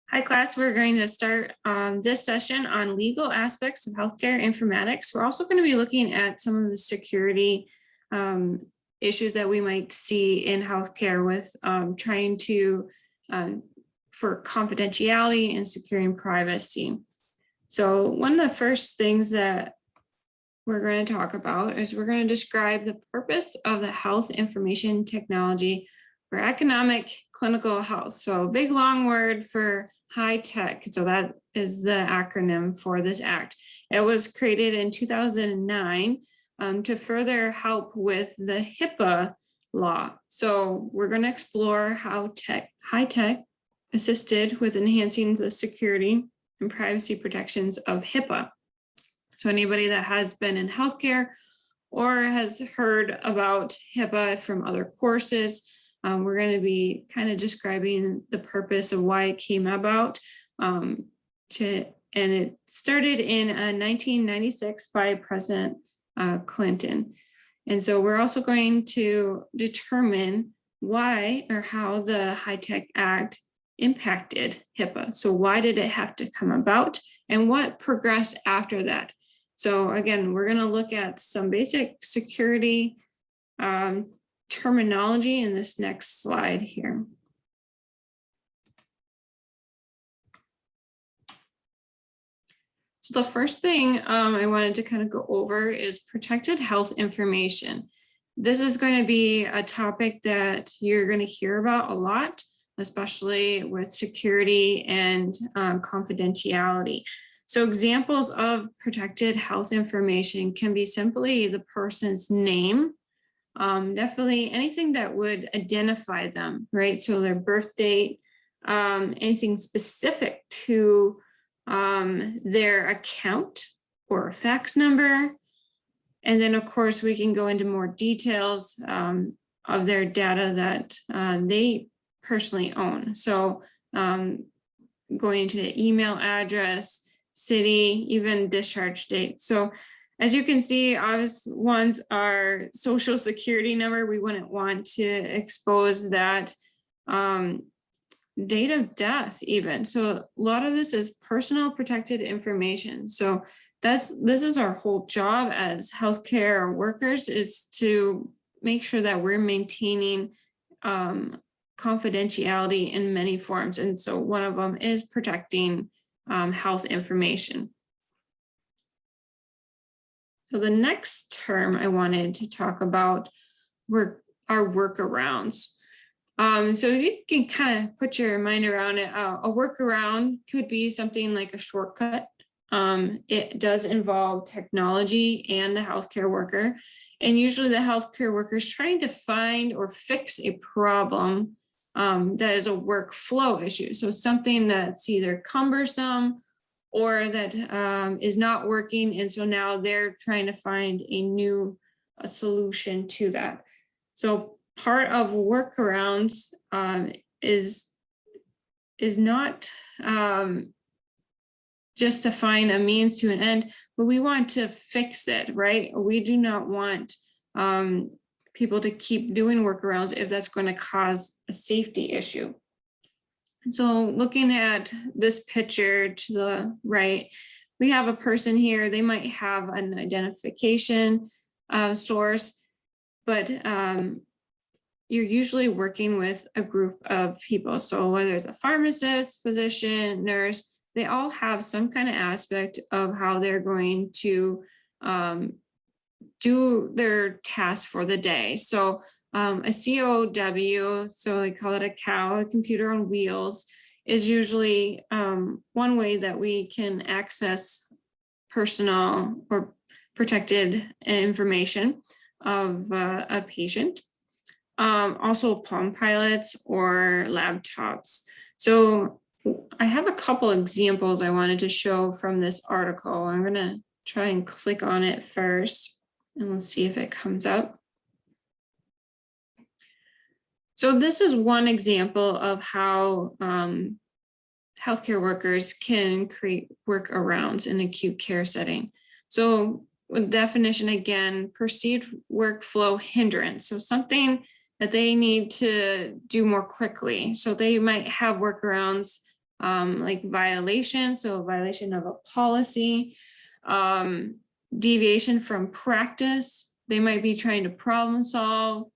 Hi class, we're going to start this session on legal aspects of healthcare informatics. We're also going to be looking at some of the security issues that we might see in healthcare with trying to, for confidentiality and securing privacy. So one of the first things that we're going to talk about is we're going to describe the purpose of the health information technology for economic clinical health. So a big long word for high tech. So that is the acronym for this act. It was created in 2009 to further help with the HIPAA law. So we're going to explore how high tech assisted with enhancing the security and privacy protections of HIPAA. So anybody that has been in healthcare or has heard about HIPAA from other courses, we're going to be kind of describing the purpose of why it came about. And it started in 1996 by President Clinton. And so we're also going to determine why or how the HITECH Act impacted HIPAA. So why did it have to come about and what progressed after that? So again, we're going to look at some basic security terminology in this next slide here. So the first thing I wanted to kind of go over is protected health information. This is going to be a topic that you're going to hear about a lot, especially with security and confidentiality. So examples of protected health information can be simply the person's name, definitely anything that would identify them, right? So their birth date, anything specific to their account or a fax number. And then of course we can go into more details of their data that they personally own. So going into the email address, city, even discharge date. So as you can see, obvious ones are social security number. We wouldn't want to expose that date of death even. So a lot of this is personal protected information. So this is our whole job as healthcare workers, is to make sure that we're maintaining confidentiality in many forms. And so one of them is protecting health information. So the next term I wanted to talk about were our workarounds. So you can kind of put your mind around it. A workaround could be something like a shortcut. It does involve technology and the healthcare worker. And usually the healthcare worker is trying to find or fix a problem that is a workflow issue. So something that's either cumbersome or that is not working. And so now they're trying to find a new solution to that. So part of workarounds is not just to find a means to an end, but we want to fix it, right? We do not want people to keep doing workarounds if that's going to cause a safety issue. So looking at this picture to the right, we have a person here. They might have an identification source, but you're usually working with a group of people. So whether it's a pharmacist, physician, nurse, they all have some kind of aspect of how they're going to do their task for the day. So a COW, so they call it a COW, a computer on wheels, is usually one way that we can access personal or protected information of a patient. Also Palm Pilots or laptops. So I have a couple examples I wanted to show from this article. I'm going to try and click on it first, and we'll see if it comes up. So this is one example of how healthcare workers can create workarounds in acute care setting. So with definition, again, perceived workflow hindrance. So something that they need to do more quickly. So they might have workarounds like violation, so violation of a policy, deviation from practice. They might be trying to problem solve,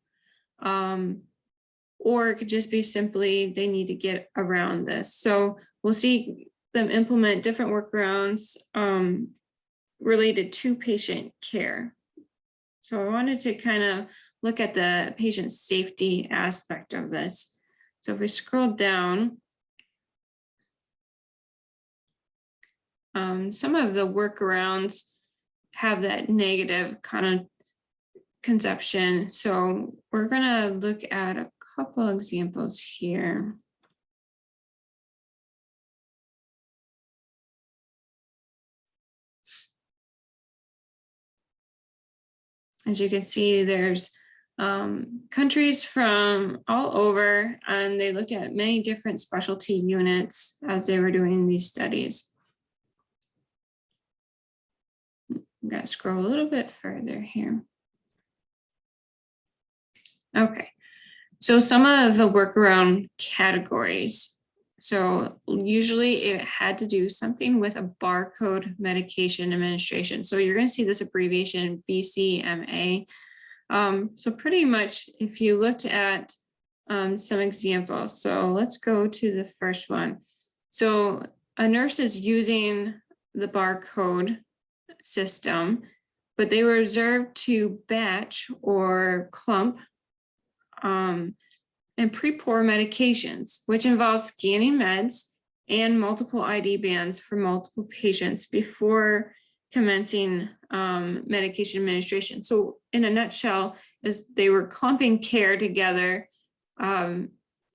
or it could just be simply they need to get around this. So we'll see them implement different workarounds related to patient care. So I wanted to kind of look at the patient safety aspect of this. So if we scroll down, some of the workarounds have that negative kind of conception. So we're going to look at a couple examples here. As you can see, there's countries from all over, and they looked at many different specialty units as they were doing these studies. I'm going to scroll a little bit further here. Okay, so some of the workaround categories. So usually it had to do something with a barcode medication administration. So you're going to see this abbreviation BCMA. So pretty much if you looked at some examples, so let's go to the first one. So a nurse is using the barcode system, but they were observed to batch or clump and pre-pour medications, which involves scanning meds and multiple ID bands for multiple patients before commencing medication administration. So in a nutshell, is they were clumping care together.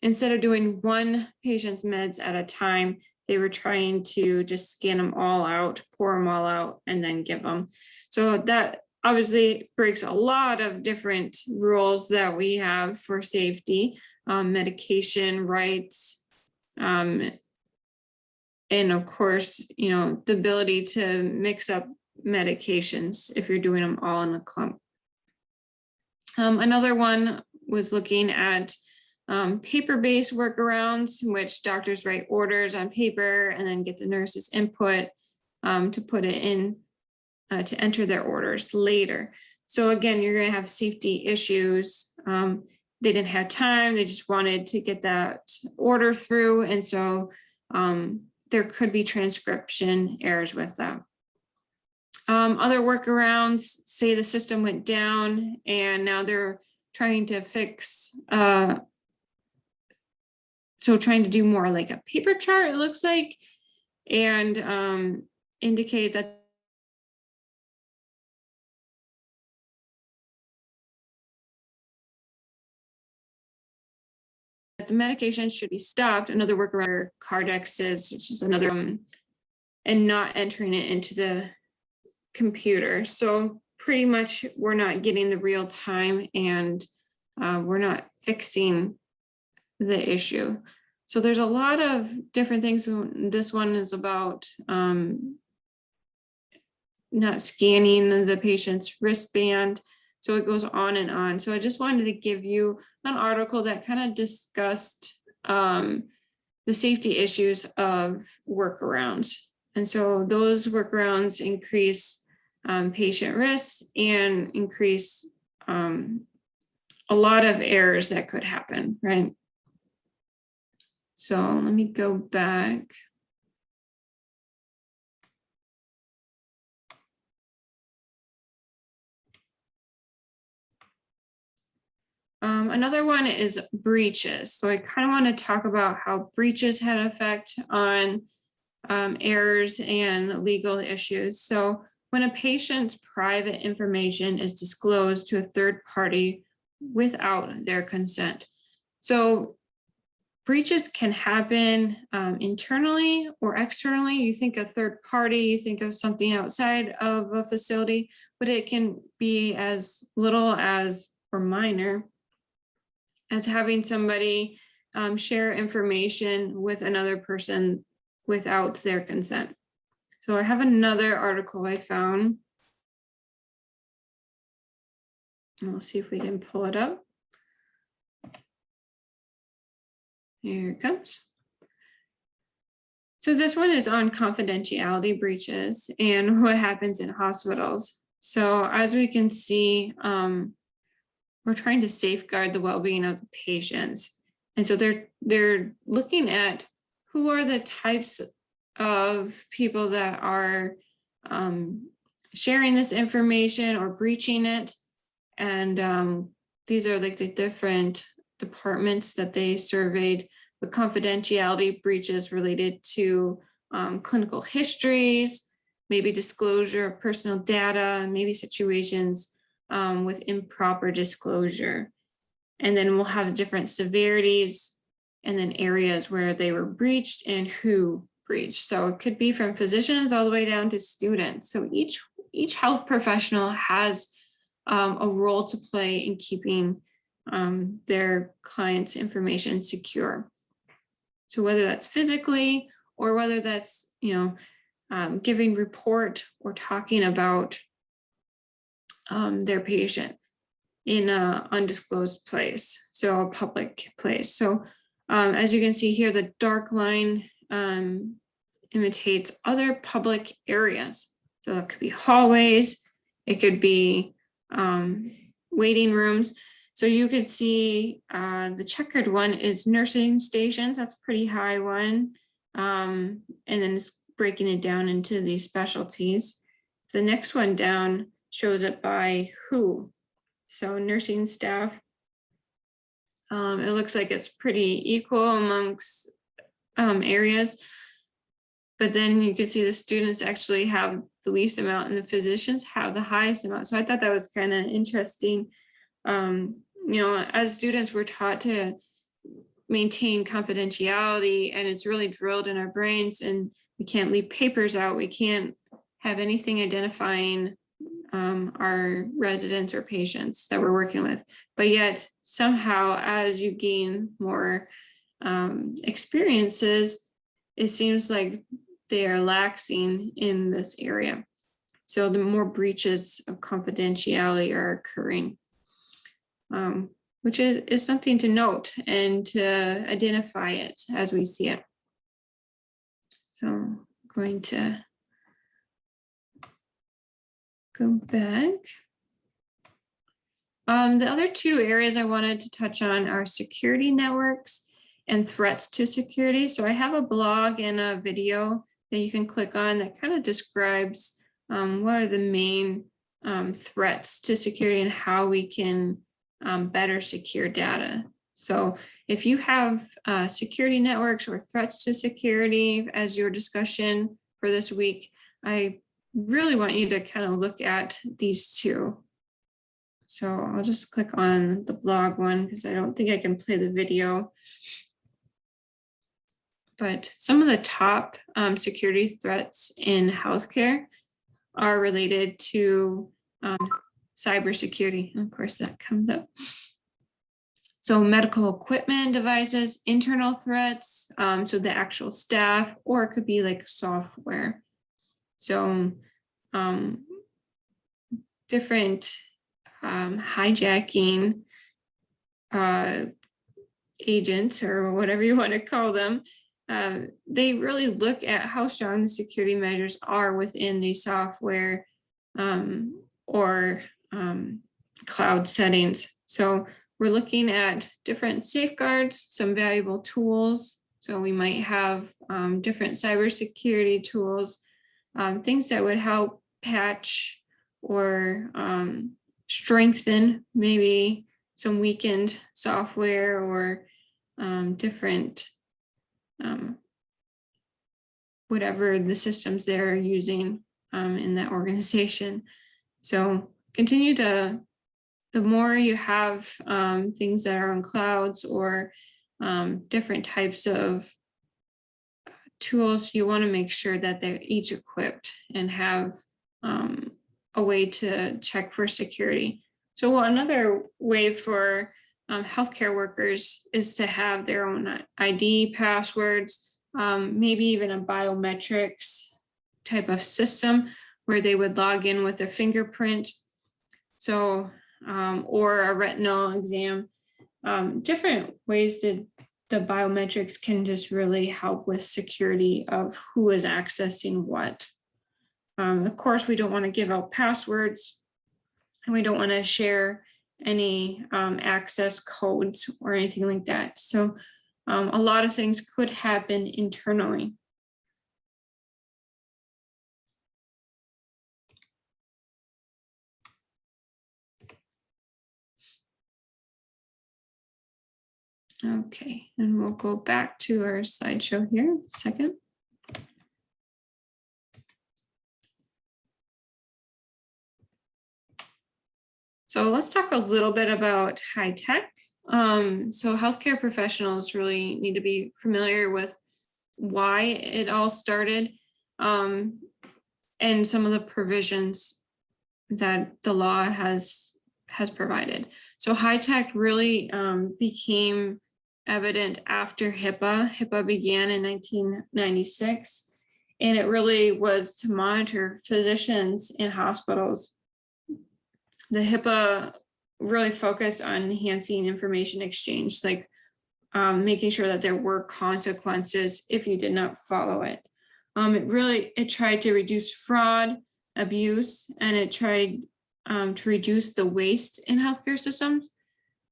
Instead of doing one patient's meds at a time, they were trying to just scan them all out, pour them all out, and then give them. So that obviously breaks a lot of different rules that we have for safety, medication rights, and of course, you know, the ability to mix up medications if you're doing them all in a clump. Another one was looking at paper-based workarounds in which doctors write orders on paper and then get the nurse's input to put it in to enter their orders later. So again, you're going to have safety issues. They didn't have time. They just wanted to get that order through. And so there could be transcription errors with that. Other workarounds, say the system went down and now they're trying to fix, so trying to do more like a paper chart, it looks like, and indicate that the medication should be stopped. Another workaround, Cardexes, which is another, and not entering it into the computer. So pretty much we're not getting the real time and we're not fixing the issue. So there's a lot of different things. This one is about not scanning the patient's wristband. So it goes on and on. So I just wanted to give you an article that kind of discussed the safety issues of workarounds. And so those workarounds increase patient risks and increase a lot of errors that could happen, right? So let me go back. Another one is breaches. So I kind of want to talk about how breaches had an effect on errors and legal issues. So when a patient's private information is disclosed to a third party without their consent. So breaches can happen internally or externally. You think a third party, you think of something outside of a facility, but it can be as little as, or minor, as having somebody share information with another person without their consent. So I have another article I found. And we'll see if we can pull it up. Here it comes. So this one is on confidentiality breaches and what happens in hospitals. So as we can see, we're trying to safeguard the well-being of the patients. And so they're looking at who are the types of people that are sharing this information or breaching it. And these are like the different departments that they surveyed, the confidentiality breaches related to clinical histories, maybe disclosure of personal data, maybe situations with improper disclosure. And then we'll have different severities and then areas where they were breached and who breached. So it could be from physicians all the way down to students. So each health professional has a role to play in keeping their clients' information secure. So whether that's physically or whether that's, giving report or talking about their patient in an undisclosed place, so a public place. So as you can see here, the dark line imitates other public areas. So it could be hallways, it could be waiting rooms. So you could see the checkered one is nursing stations. That's a pretty high one. And then it's breaking it down into these specialties. The next one down shows it by who. So nursing staff. It looks like it's pretty equal amongst areas. But then you can see the students actually have the least amount and the physicians have the highest amount. So I thought that was kind of interesting. As students, we're taught to maintain confidentiality, and it's really drilled in our brains, and we can't leave papers out. We can't have anything identifying our residents or patients that we're working with. But yet somehow, as you gain more experiences, it seems like they are laxing in this area. So the more breaches of confidentiality are occurring, which is something to note and to identify it as we see it. So I'm going to go back. The other two areas I wanted to touch on are security networks and threats to security. So I have a blog and a video that you can click on that kind of describes what are the main threats to security and how we can better secure data. So if you have security networks or threats to security as your discussion for this week, I really want you to kind of look at these two. So I'll just click on the blog one because I don't think I can play the video. But some of the top security threats in healthcare are related to cybersecurity. And of course, that comes up. So medical equipment devices, internal threats, so the actual staff, or it could be like software. So different hijacking agents, or whatever you want to call them, they really look at how strong the security measures are within the software or cloud settings. So we're looking at different safeguards, some valuable tools. So we might have different cybersecurity tools, things that would help patch or strengthen maybe some weakened software or different whatever the systems they're using in that organization. So continue to, the more you have things that are on clouds or different types of tools, you want to make sure that they're each equipped and have a way to check for security. So another way for healthcare workers is to have their own ID, passwords, maybe even a biometrics type of system where they would log in with their fingerprint. So, or a retinal exam, different ways to the biometrics can just really help with security of who is accessing what. Of course, we don't want to give out passwords, and we don't want to share any access codes or anything like that. So a lot of things could happen internally. Okay, and we'll go back to our slideshow here, a second. So let's talk a little bit about high tech. So healthcare professionals really need to be familiar with why it all started, and some of the provisions that the law has provided. So high tech really became evident after HIPAA. HIPAA began in 1996, and it really was to monitor physicians in hospitals. The HIPAA really focused on enhancing information exchange, like making sure that there were consequences if you did not follow it. It tried to reduce fraud, abuse, and it tried to reduce the waste in healthcare systems.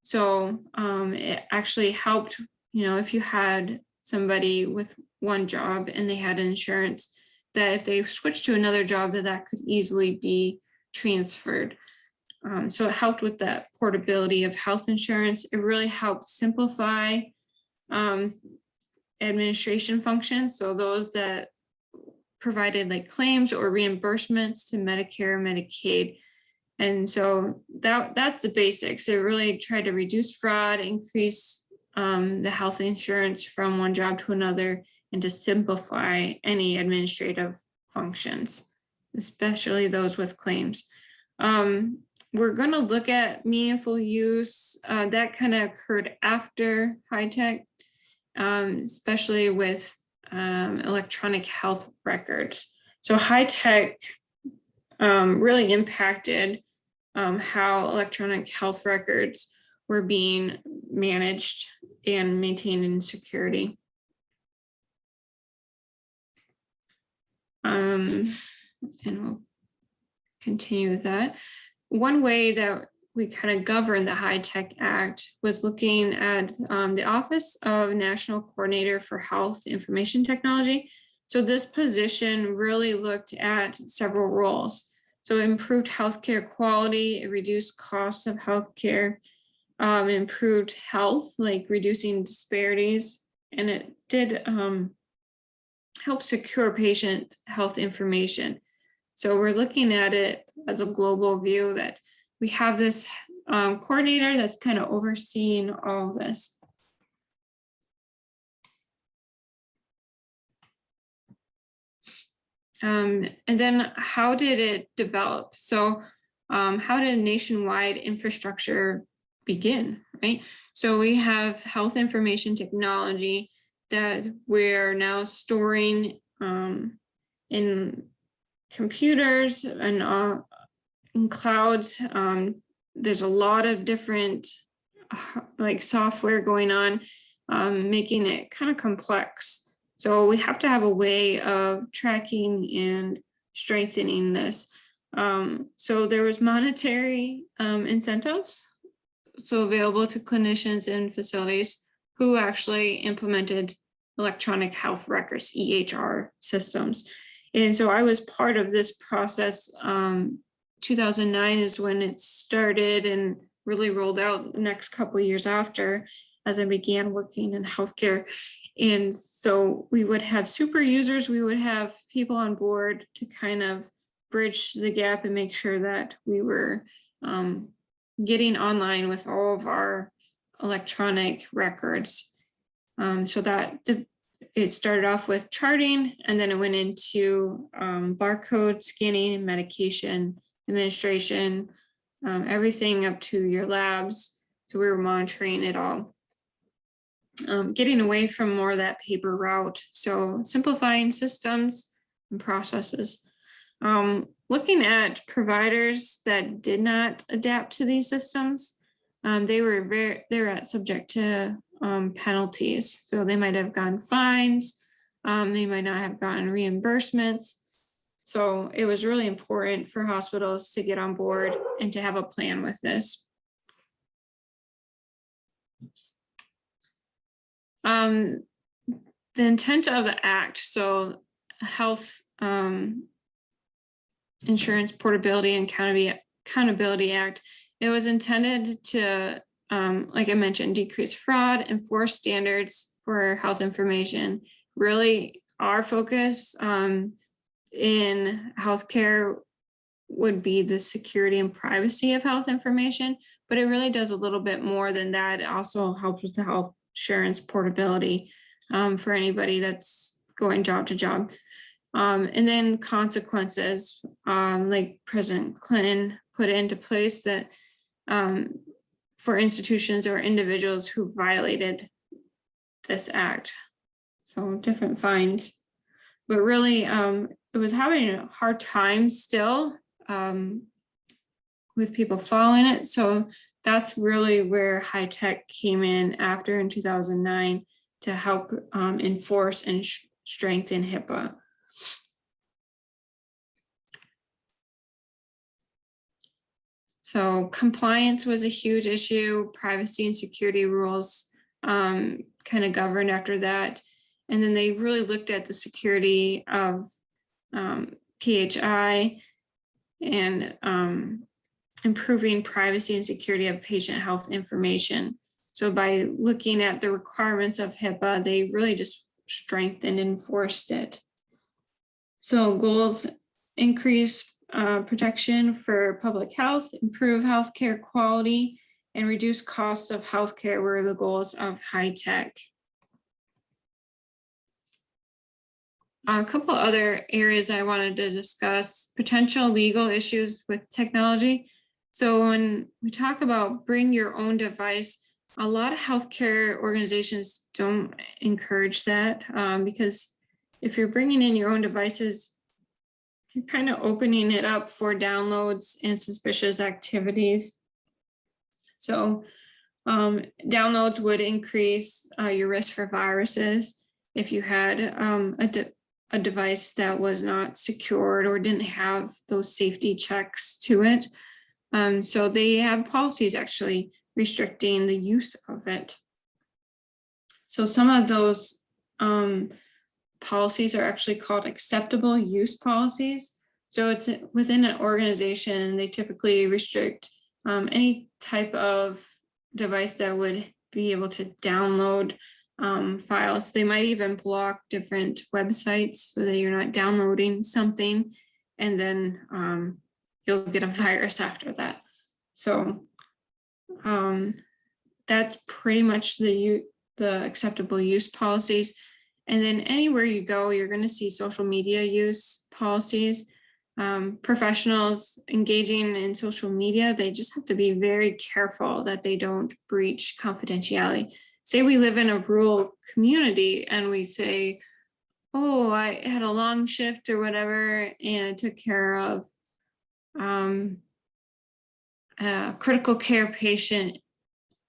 So it actually helped, if you had somebody with one job and they had insurance, that if they switched to another job, that could easily be transferred. So it helped with that portability of health insurance. It really helped simplify administration functions. So those that provided like claims or reimbursements to Medicare, Medicaid. And so that's the basics. It really tried to reduce fraud, increase the health insurance from one job to another, and to simplify any administrative functions, especially those with claims. We're going to look at meaningful use. That kind of occurred after high tech, especially with electronic health records. So high tech really impacted how electronic health records were being managed and maintained in security. And we'll continue with that. One way that we kind of govern the High Tech Act was looking at the Office of National Coordinator for Health Information Technology. So this position really looked at several roles. So it improved healthcare quality, it reduced costs of healthcare, improved health, like reducing disparities, and it did help secure patient health information. So we're looking at it as a global view, that we have this coordinator that's kind of overseeing all of this. And then how did it develop? So how did nationwide infrastructure begin, right? So we have health information technology that we're now storing in computers and in clouds. There's a lot of different like software going on, making it kind of complex. So we have to have a way of tracking and strengthening this. So there was monetary incentives, so available to clinicians and facilities who actually implemented electronic health records, EHR systems. And so I was part of this process. 2009 is when it started and really rolled out the next couple of years after, as I began working in healthcare. And so we would have super users, we would have people on board to kind of bridge the gap and make sure that we were getting online with all of our electronic records. So that it started off with charting, and then it went into barcode scanning and medication administration, everything up to your labs. So we were monitoring it all. Getting away from more of that paper route. So simplifying systems and processes. Looking at providers that did not adapt to these systems, they were subject to penalties. So they might have gotten fines, they might not have gotten reimbursements. So it was really important for hospitals to get on board and to have a plan with this. The intent of the act, so Health Insurance Portability and Accountability Act, it was intended to, like I mentioned, decrease fraud, enforce standards for health information. Really, our focus in healthcare would be the security and privacy of health information, but it really does a little bit more than that. It also helps with the health insurance portability for anybody that's going job to job. And then consequences, like President Clinton put into place that for institutions or individuals who violated this act. So different fines, but really it was having a hard time still with people following it. So that's really where HITECH came in after in 2009 to help enforce and strengthen HIPAA. So compliance was a huge issue. Privacy and security rules kind of governed after that. And then they really looked at the security of PHI and improving privacy and security of patient health information. So by looking at the requirements of HIPAA, they really just strengthened and enforced it. So goals: increase protection for public health, improve healthcare quality, and reduce costs of healthcare were the goals of HITECH. A couple other areas I wanted to discuss: potential legal issues with technology. So when we talk about bring your own device, a lot of healthcare organizations don't encourage that because if you're bringing in your own devices, you're kind of opening it up for downloads and suspicious activities. So downloads would increase your risk for viruses if you had a device that was not secured or didn't have those safety checks to it. So they have policies actually restricting the use of it. So some of those policies are actually called acceptable use policies. So it's within an organization, and they typically restrict any type of device that would be able to download files. They might even block different websites so that you're not downloading something and then you'll get a virus after that. So that's pretty much the acceptable use policies. And then anywhere you go, you're going to see social media use policies. Professionals engaging in social media, they just have to be very careful that they don't breach confidentiality. Say we live in a rural community and we say, oh, I had a long shift or whatever, and I took care of a critical care patient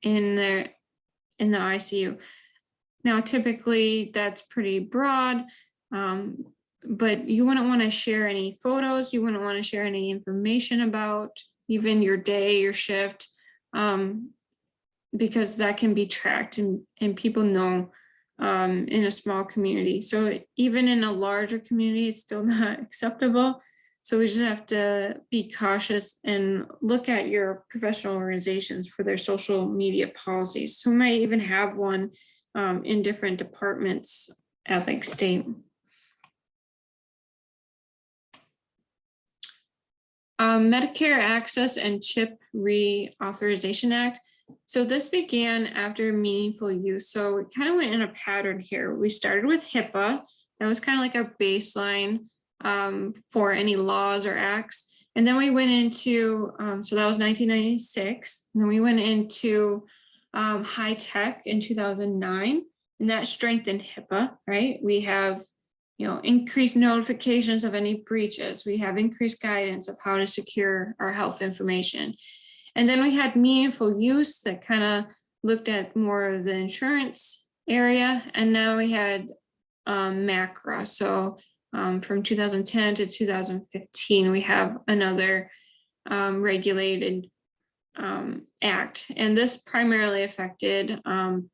in the ICU. Now, typically that's pretty broad, but you wouldn't want to share any photos. You wouldn't want to share any information about even your day, your shift, because that can be tracked and people know in a small community. So even in a larger community, it's still not acceptable. So we just have to be cautious and look at your professional organizations for their social media policies. So we might even have one in different departments at like state. Medicare Access and CHIP Reauthorization Act. So this began after meaningful use. So it kind of went in a pattern here. We started with HIPAA. That was kind of like our baseline for any laws or acts. And then we went into, so that was 1996. And then we went into HITECH in 2009, and that strengthened HIPAA, right? We have, increased notifications of any breaches. We have increased guidance of how to secure our health information. And then we had meaningful use that kind of looked at more of the insurance area, and now we had MACRA. So from 2010 to 2015, we have another regulated act, and this primarily affected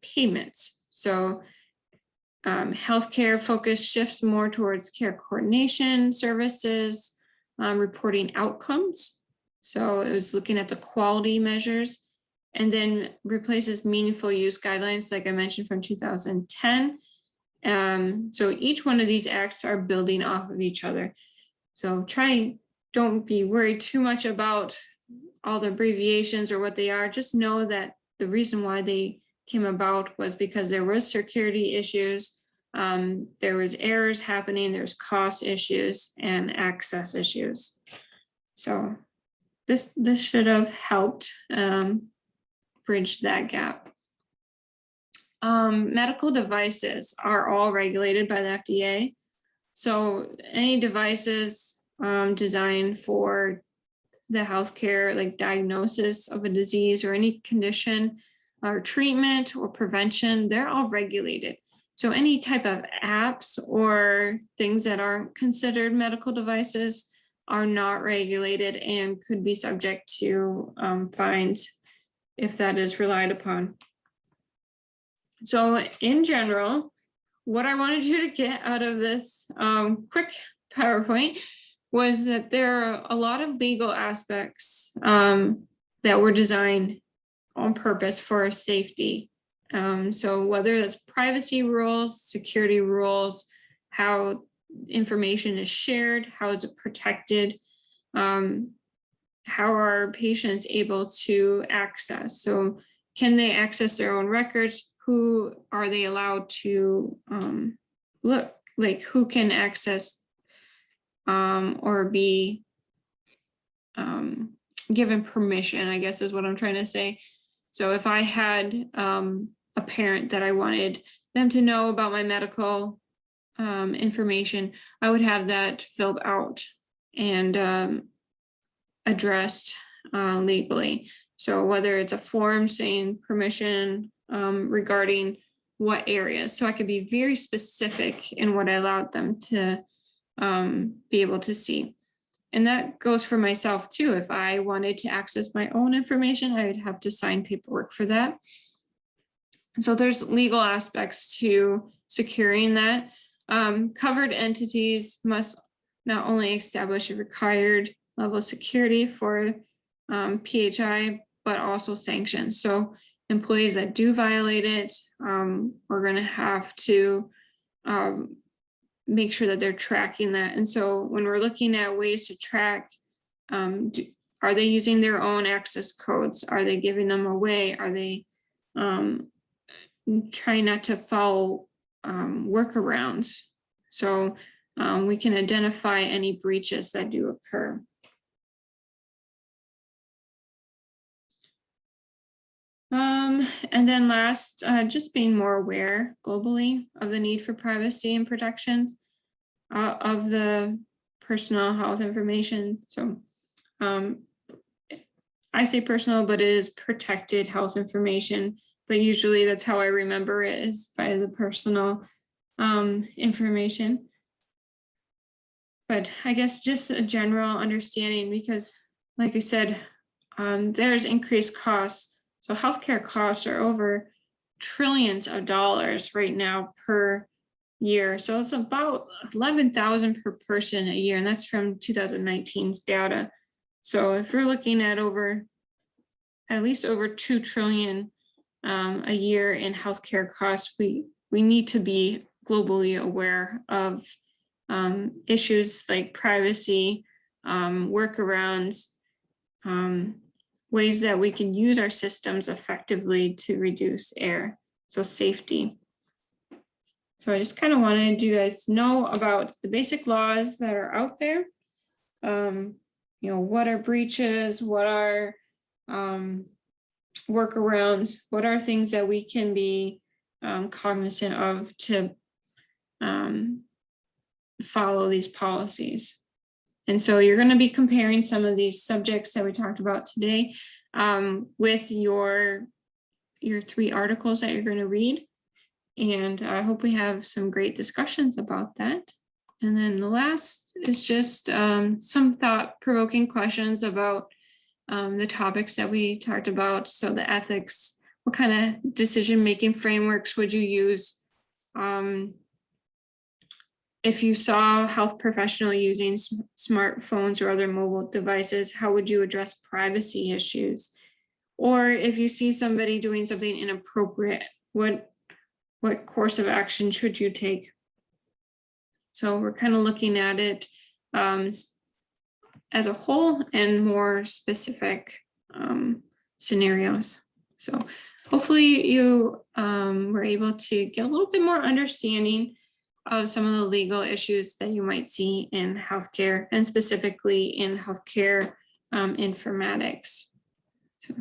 payments. So healthcare focus shifts more towards care coordination services, reporting outcomes. So it was looking at the quality measures, and then replaces meaningful use guidelines, like I mentioned, from 2010. So each one of these acts are building off of each other. So don't be worried too much about all the abbreviations or what they are. Just know that the reason why they came about was because there was security issues, there was errors happening, there's cost issues and access issues. So this should have helped bridge that gap. Medical devices are all regulated by the FDA. So any devices designed for the healthcare, like diagnosis of a disease or any condition or treatment or prevention, they're all regulated. So any type of apps or things that aren't considered medical devices are not regulated and could be subject to fines if that is relied upon. So in general, what I wanted you to get out of this quick PowerPoint was that there are a lot of legal aspects that were designed on purpose for safety. So whether that's privacy rules, security rules, how information is shared, how is it protected, how are patients able to access? So can they access their own records? Who are they allowed to look, like who can access or be given permission, I guess is what I'm trying to say. So if I had a parent that I wanted them to know about my medical information, I would have that filled out and addressed legally. So whether it's a form saying permission regarding what areas, so I could be very specific in what I allowed them to be able to see. And that goes for myself too. If I wanted to access my own information, I would have to sign paperwork for that. So there's legal aspects to securing that. Covered entities must not only establish a required level of security for PHI, but also sanctions. So employees that do violate it, we're going to have to make sure that they're tracking that. And so when we're looking at ways to track, are they using their own access codes? Are they giving them away? Are they trying not to follow workarounds? So we can identify any breaches that do occur. And then last, just being more aware globally of the need for privacy and protections of the personal health information. So I say personal, but it is protected health information, but usually that's how I remember it, is by the personal information. But I guess just a general understanding, because like I said, there's increased costs. So healthcare costs are over trillions of dollars right now per year. So it's about 11,000 per person a year, and that's from 2019's data. So if we're looking at at least over 2 trillion a year in healthcare costs, we need to be globally aware of issues like privacy, workarounds, ways that we can use our systems effectively to reduce error, so safety. So I just kind of wanted you guys to know about the basic laws that are out there. What are breaches? What are workarounds? What are things that we can be cognizant of to follow these policies? And so you're going to be comparing some of these subjects that we talked about today with your your 3 articles that you're going to read. And I hope we have some great discussions about that. And then the last is just some thought-provoking questions about the topics that we talked about. So the ethics, what kind of decision-making frameworks would you use? If you saw a health professional using smartphones or other mobile devices, how would you address privacy issues? Or if you see somebody doing something inappropriate, what course of action should you take? So we're kind of looking at it as a whole and more specific scenarios. So hopefully you were able to get a little bit more understanding of some of the legal issues that you might see in healthcare, and specifically in healthcare informatics. So